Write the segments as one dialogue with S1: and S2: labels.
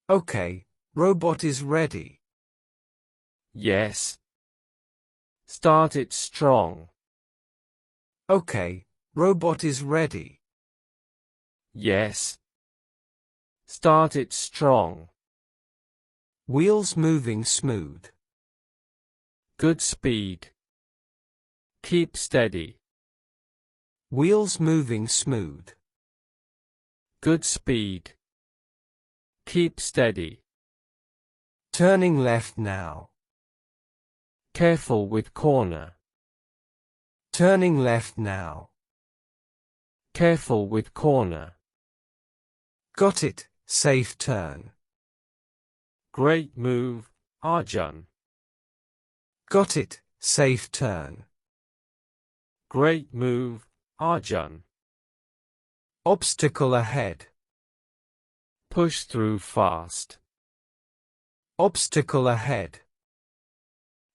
S1: Okay, robot is ready.
S2: Yes. Start it strong.
S1: Okay, robot is ready.
S2: Yes. Start it strong.
S1: Wheels moving smooth.
S2: Good speed. Keep steady.
S1: Wheels moving smooth.
S2: Good speed. Keep steady.
S1: Turning left now.
S2: Careful with corner.
S1: Turning left now.
S2: Careful with corner.
S1: Got it, safe turn.
S2: Great move, Arjun.
S1: Got it, safe turn.
S2: Great move, Arjun.
S1: Obstacle ahead.
S2: Push through fast.
S1: Obstacle ahead.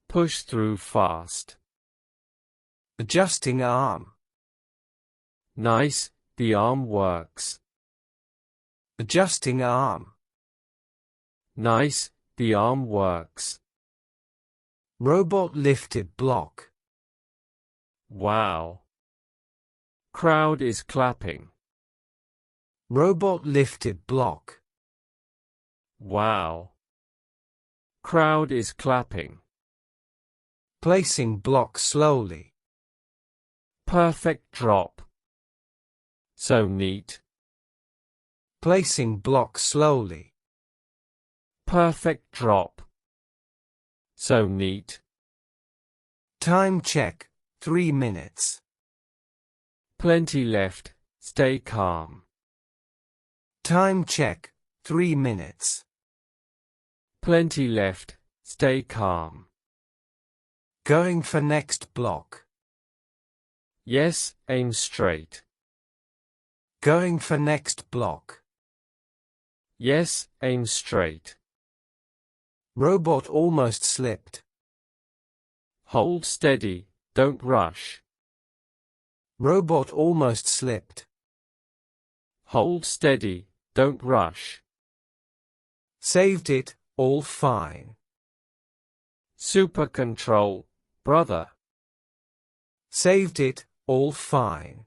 S2: Push through fast.
S1: Adjusting arm.
S2: Nice, the arm works.
S1: Adjusting arm.
S2: Nice, the arm works.
S1: Robot lifted block.
S2: Wow. Crowd is clapping.
S1: Robot lifted block.
S2: Wow. Crowd is clapping.
S1: Placing block slowly.
S2: Perfect drop. So neat.
S1: Placing block slowly.
S2: Perfect drop. So neat.
S1: Time check, 3 minutes.
S2: Plenty left, stay calm.
S1: Time check, 3 minutes.
S2: Plenty left, stay calm.
S1: Going for next block.
S2: Yes, aim straight.
S1: Going for next block.
S2: Yes, aim straight.
S1: Robot almost slipped.
S2: Hold steady, don't rush.
S1: Robot almost slipped.
S2: Hold steady, don't rush.
S1: Saved it, all fine.
S2: Super control, brother.
S1: Saved it, all fine.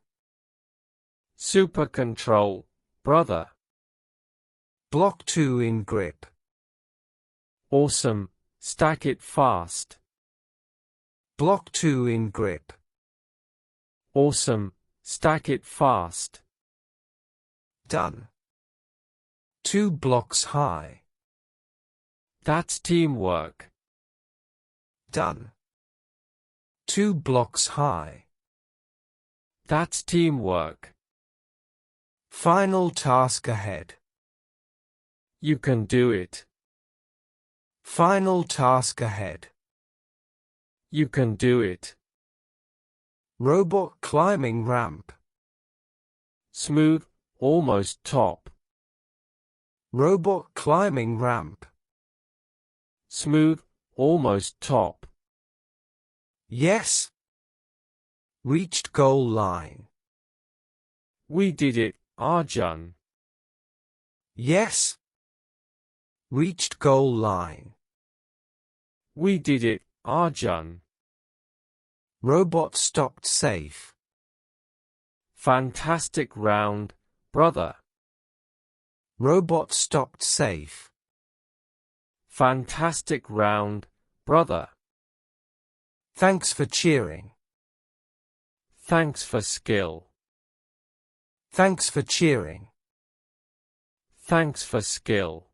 S2: Super control, brother.
S1: Block 2 in grip.
S2: Awesome, stack it fast.
S1: Block 2 in grip.
S2: Awesome, stack it fast.
S1: Done. 2 blocks high.
S2: That's teamwork.
S1: Done. 2 blocks high.
S2: That's teamwork.
S1: Final task ahead.
S2: You can do it.
S1: Final task ahead.
S2: You can do it.
S1: Robot climbing ramp.
S2: Smooth, almost top.
S1: Robot climbing ramp.
S2: Smooth, almost top.
S1: Yes. Reached goal line.
S2: We did it, Arjun.
S1: Yes. Reached goal line.
S2: We did it, Arjun.
S1: Robot stopped safe.
S2: Fantastic round, brother.
S1: Robot stopped safe.
S2: Fantastic round, brother.
S1: Thanks for cheering.
S2: Thanks for skill.
S1: Thanks for cheering.
S2: Thanks for skill.